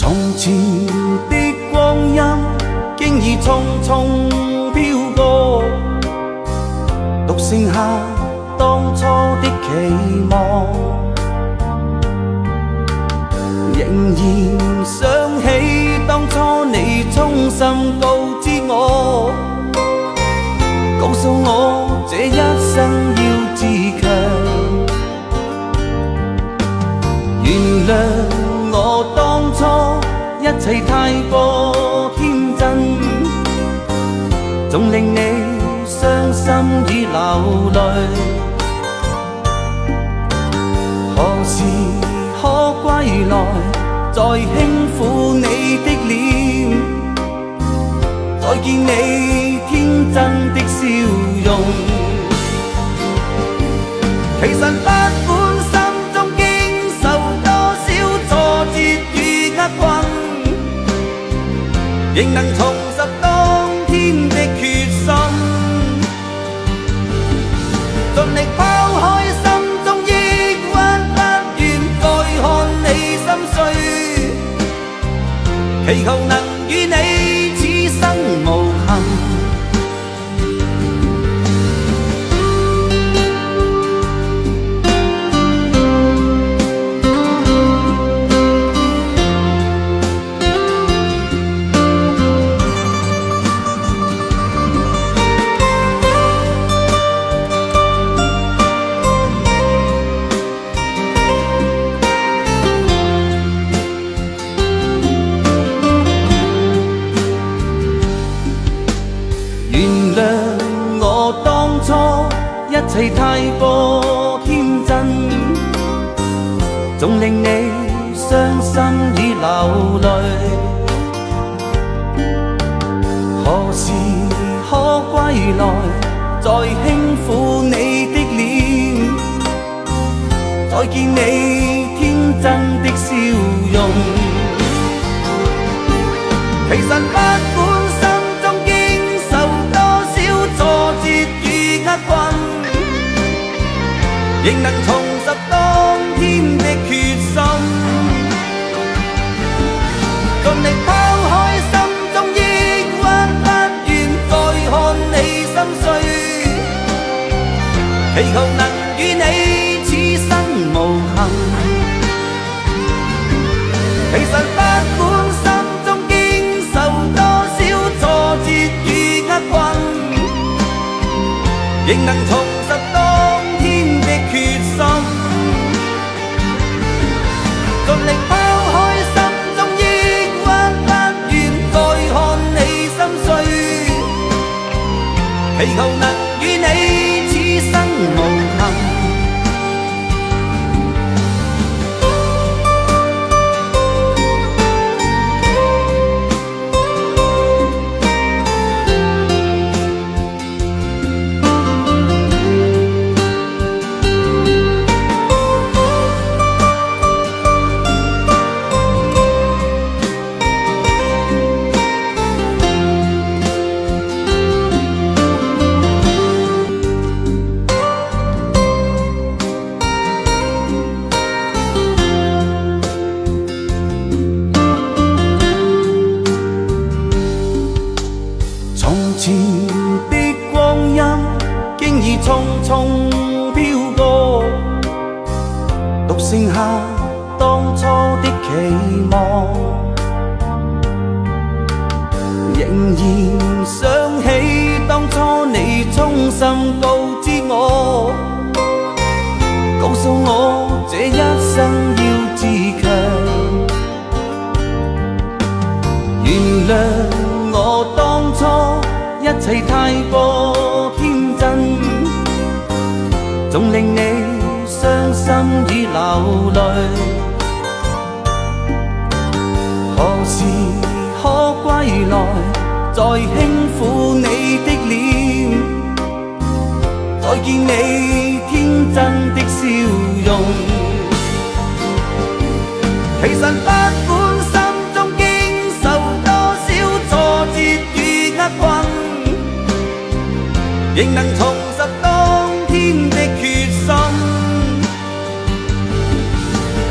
從前的光陰經已匆匆飄過，獨剩下當初的期望，仍然想起當初你衷心告知我，告訴我這一生要自強。原諒我當初一切太過天真，總令你傷心與流淚。何時可歸來，再輕撫你的臉，再見你天真的笑容。其實不管心中經受多少挫折與厄困，仍能重拾當天的決心，盡力拋開心中抑鬱，不願再看你心碎，祈求能與你此生無憾。原諒我當初一切太過天真，總令你傷心與流淚。何時可歸來，再輕撫你的臉，再見你天真的笑容。其實不管仍能重拾當天的決心，盡力拋開心中抑鬱，不願再看你心碎，祈求能與你此生無憾。其實不管心中經受多少挫折與厄困，仍能重拾當天的決心，盡力拋開心中抑鬱，不願再看你心碎，祈求能與你此生無憾。從前的光陰經已匆匆飄過，獨剩下當初的期望，仍然想起當初你衷心告知我，告訴我這一生要自強。原諒我當初一切太過天真，總令你傷心與流淚。何時可歸來，再輕撫你的臉，再見你天真的笑容。其實不管心中經受多少挫折與厄困，仍能重拾當天的決心，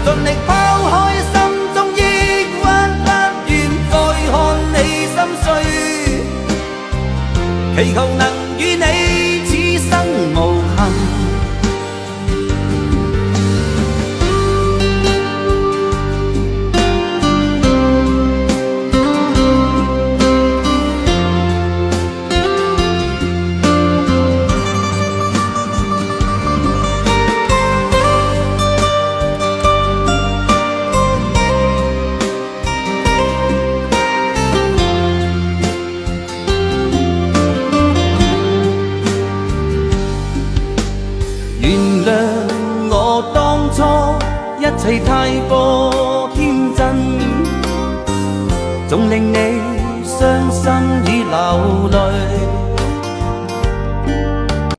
盡力拋開心中抑鬱。祈求能與你此生無憾。原諒我當初一切太過天真，總令你傷心與流淚。